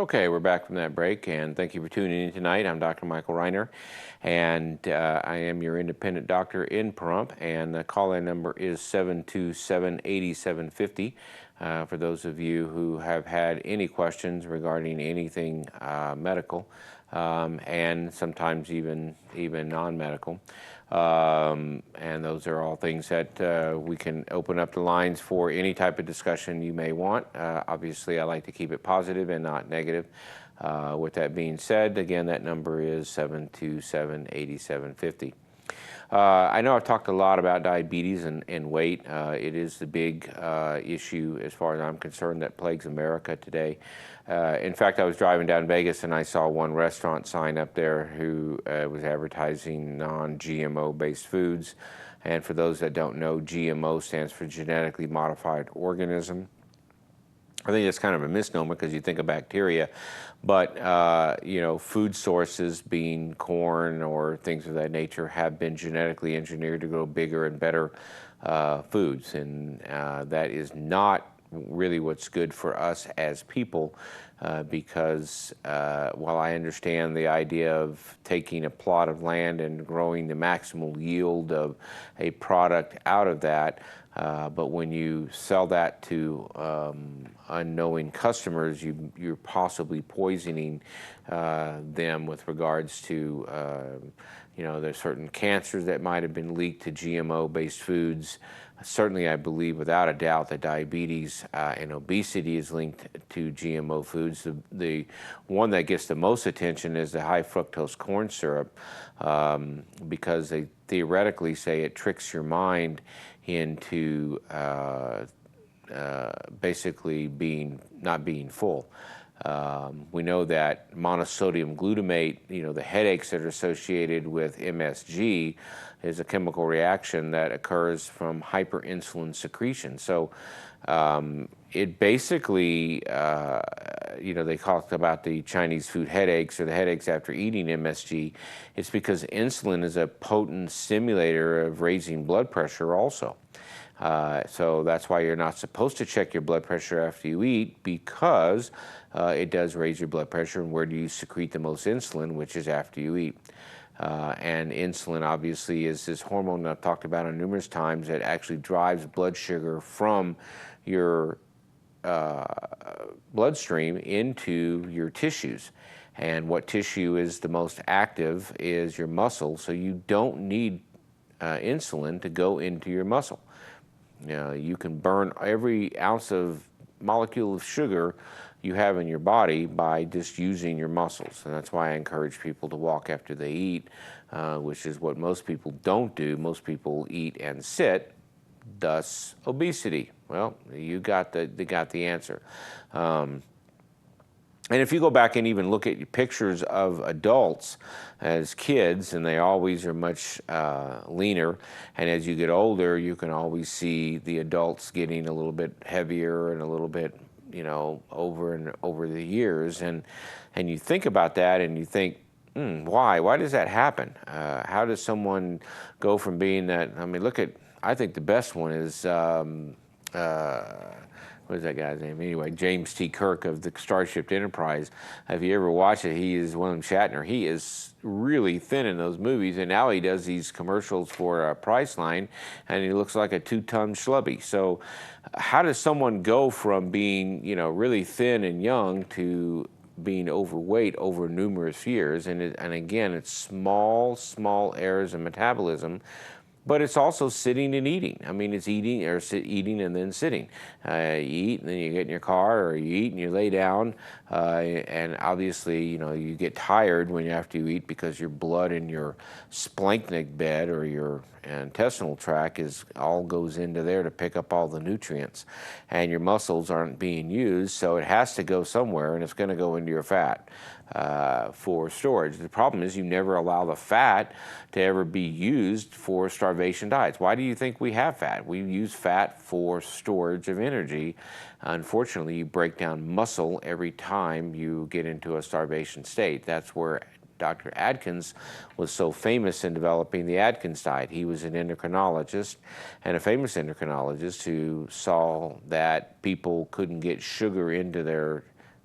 Okay, we're back from that break, and thank you for tuning in tonight. I'm Dr. Michael Reiner, and I am your independent doctor in Pahrump, and the call-in number is 727-8750 for those of you who have had any questions regarding anything medical, and sometimes even non-medical. And those are all things that we can open up the lines for any type of discussion you may want. Obviously, I like to keep it positive and not negative. With that being said, again, that number is 727-8750. I know I've talked a lot about diabetes and weight. It is the big issue, as far as I'm concerned, that plagues America today. In fact, I was driving down Vegas and I saw one restaurant sign up there who was advertising non-GMO based foods. And for those that don't know, GMO stands for genetically modified organism. I think it's kind of a misnomer because you think of bacteria, but food sources, being corn or things of that nature, have been genetically engineered to grow bigger and better foods, and that is not really what's good for us as people, because while I understand the idea of taking a plot of land and growing the maximal yield of a product out of that, but when you sell that to unknowing customers, you're possibly poisoning them with regards to there's certain cancers that might have been leaked to GMO-based foods. Certainly, I believe without a doubt that diabetes and obesity is linked to GMO foods. The one that gets the most attention is the high fructose corn syrup, because they theoretically say it tricks your mind into basically not being full. We know that monosodium glutamate, the headaches that are associated with MSG, is a chemical reaction that occurs from hyperinsulin secretion. So it basically, they talked about the Chinese food headaches or the headaches after eating MSG. It's because insulin is a potent stimulator of raising blood pressure also. So that's why you're not supposed to check your blood pressure after you eat, because it does raise your blood pressure. And where do you secrete the most insulin? Which is after you eat. And insulin obviously is this hormone that I've talked about on numerous times that actually drives blood sugar from your bloodstream into your tissues. And what tissue is the most active is your muscle. So you don't need insulin to go into your muscle. You can burn every ounce of molecule of sugar you have in your body by just using your muscles. And that's why I encourage people to walk after they eat, which is what most people don't do. Most people eat and sit, thus obesity. Well, they got the answer. And if you go back and even look at pictures of adults as kids, and they always are much leaner, and as you get older, you can always see the adults getting a little bit heavier and a little bit, over the years. And you think about that and you think, why? Why does that happen? How does someone go from being that? I mean, I think the best one is, what is that guy's name? Anyway, James T. Kirk of the Starship Enterprise. If you ever watch it, he is William Shatner. He is really thin in those movies, and now he does these commercials for Priceline, and he looks like a 2-ton schlubby. So how does someone go from being, really thin and young to being overweight over numerous years? And again, it's small errors in metabolism. But it's also sitting and eating. I mean, it's eating and then sitting. You eat and then you get in your car, or you eat and you lay down. And obviously, you get tired after you eat, because your blood in your splanchnic bed or your intestinal tract all goes into there to pick up all the nutrients. And your muscles aren't being used, so it has to go somewhere, and it's going to go into your fat for storage. The problem is you never allow the fat to ever be used for starvation diets. Why do you think we have fat? We use fat for storage of energy. Unfortunately, you break down muscle every time you get into a starvation state. That's where Dr. Atkins was so famous in developing the Atkins diet. He was an endocrinologist, and a famous endocrinologist, who saw that people couldn't get sugar into their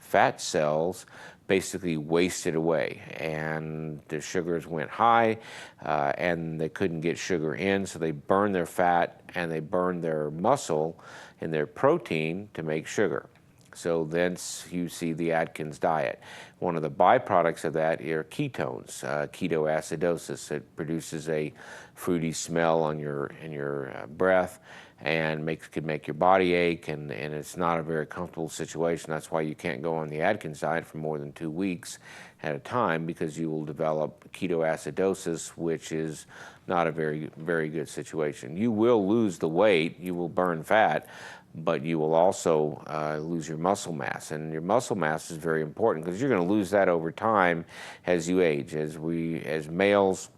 fat cells basically wasted away, and the sugars went high, and they couldn't get sugar in, so they burned their fat and they burned their muscle and their protein to make sugar. So thence you see the Atkins diet. One of the byproducts of that are ketones, ketoacidosis. It produces a fruity smell in your breath, and could make your body ache, and it's not a very comfortable situation. That's why you can't go on the Atkins diet for more than 2 weeks at a time, because you will develop ketoacidosis, which is not a very good situation. You will lose the weight, you will burn fat, but you will also lose your muscle mass. And your muscle mass is very important, because you're going to lose that over time as you age. As males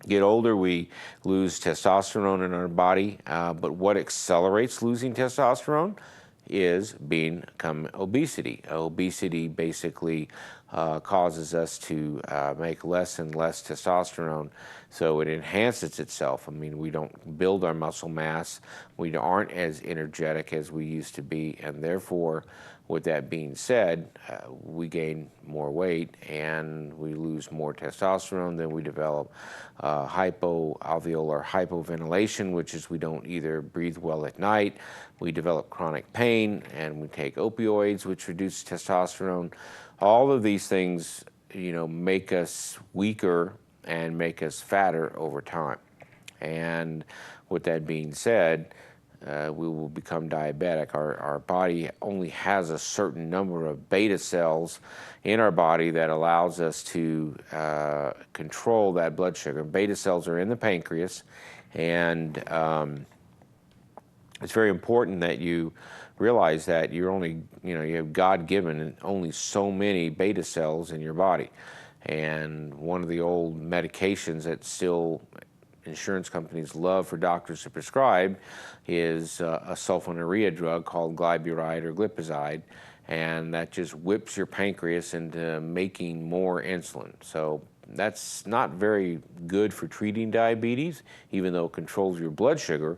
get older, we lose testosterone in our body, but what accelerates losing testosterone is become obesity. Obesity basically causes us to make less and less testosterone, so it enhances itself. I mean, we don't build our muscle mass, we aren't as energetic as we used to be, and therefore, with that being said, we gain more weight and we lose more testosterone. Then we develop hypoalveolar hypoventilation, which is we don't either breathe well at night. We develop chronic pain, and we take opioids, which reduce testosterone. All of these things, make us weaker and make us fatter over time. And with that being said, we will become diabetic. Our body only has a certain number of beta cells in our body that allows us to control that blood sugar. Beta cells are in the pancreas, and it's very important that you realize that you're only, you have God-given only so many beta cells in your body. And one of the old medications that still insurance companies love for doctors to prescribe is a sulfonylurea drug called glyburide or glipizide, and that just whips your pancreas into making more insulin. So that's not very good for treating diabetes, even though it controls your blood sugar,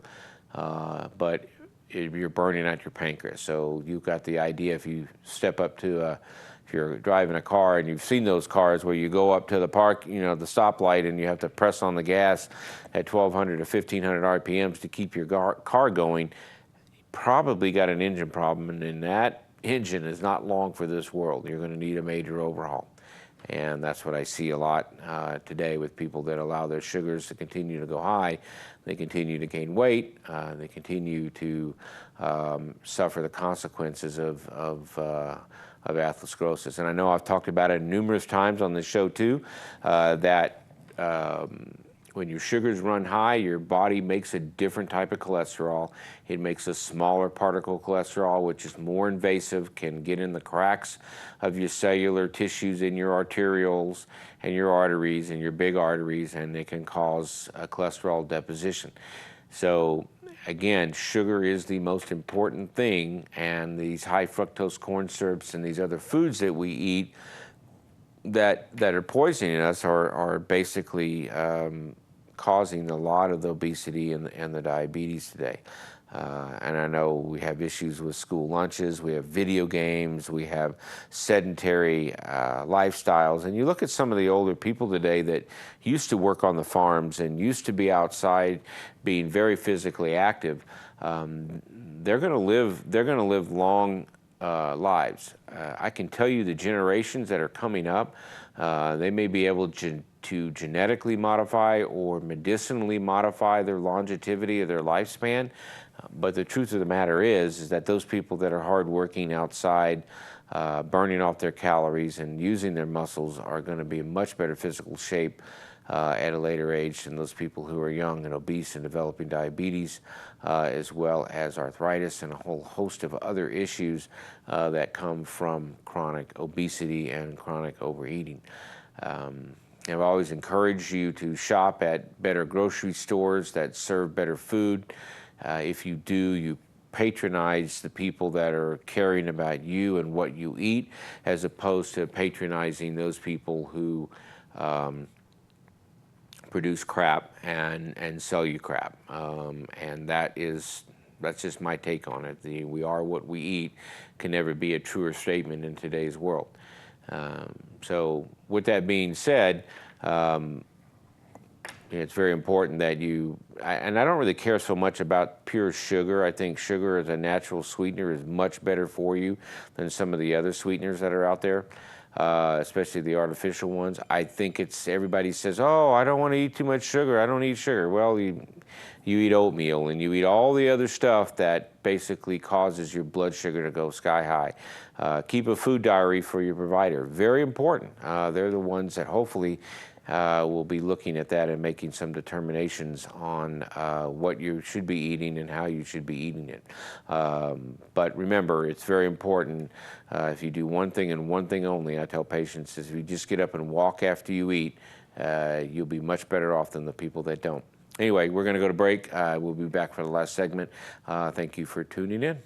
but you're burning out your pancreas. So you've got the idea, if you step up to if you're driving a car, and you've seen those cars where you go up to the the stoplight, and you have to press on the gas at 1,200 to 1,500 RPMs to keep your car going, you probably got an engine problem, and that engine is not long for this world. You're going to need a major overhaul. And that's what I see a lot today with people that allow their sugars to continue to go high. They continue to gain weight. They continue to suffer the consequences of atherosclerosis. And I know I've talked about it numerous times on this show too, that when your sugars run high, your body makes a different type of cholesterol. It makes a smaller particle cholesterol, which is more invasive, can get in the cracks of your cellular tissues in your arterioles and your arteries and your big arteries, and it can cause a cholesterol deposition. So again, sugar is the most important thing, and these high fructose corn syrups and these other foods that we eat that are poisoning us are basically causing a lot of the obesity and the diabetes today. And I know we have issues with school lunches, we have video games, we have sedentary lifestyles. And you look at some of the older people today that used to work on the farms and used to be outside being very physically active. They're going to live long lives. I can tell you the generations that are coming up, they may be able to genetically modify or medicinally modify their longevity of their lifespan. But the truth of the matter is that those people that are hardworking outside, burning off their calories and using their muscles, are going to be in much better physical shape at a later age than those people who are young and obese and developing diabetes, as well as arthritis and a whole host of other issues that come from chronic obesity and chronic overeating. I've always encouraged you to shop at better grocery stores that serve better food. If you do, you patronize the people that are caring about you and what you eat, as opposed to patronizing those people who produce crap and sell you crap. And that is That's just my take on it. We are what we eat can never be a truer statement in today's world. So with that being said, it's very important that and I don't really care so much about pure sugar. I think sugar as a natural sweetener is much better for you than some of the other sweeteners that are out there, especially the artificial ones. I think everybody says, oh, I don't want to eat too much sugar. I don't eat sugar. Well, you eat oatmeal and you eat all the other stuff that basically causes your blood sugar to go sky high. Keep a food diary for your provider. Very important. They're the ones that hopefully we'll be looking at that and making some determinations on what you should be eating and how you should be eating it. But remember, it's very important. If you do one thing and one thing only, I tell patients, is if you just get up and walk after you eat, you'll be much better off than the people that don't. Anyway, we're going to go to break. We'll be back for the last segment. Thank you for tuning in.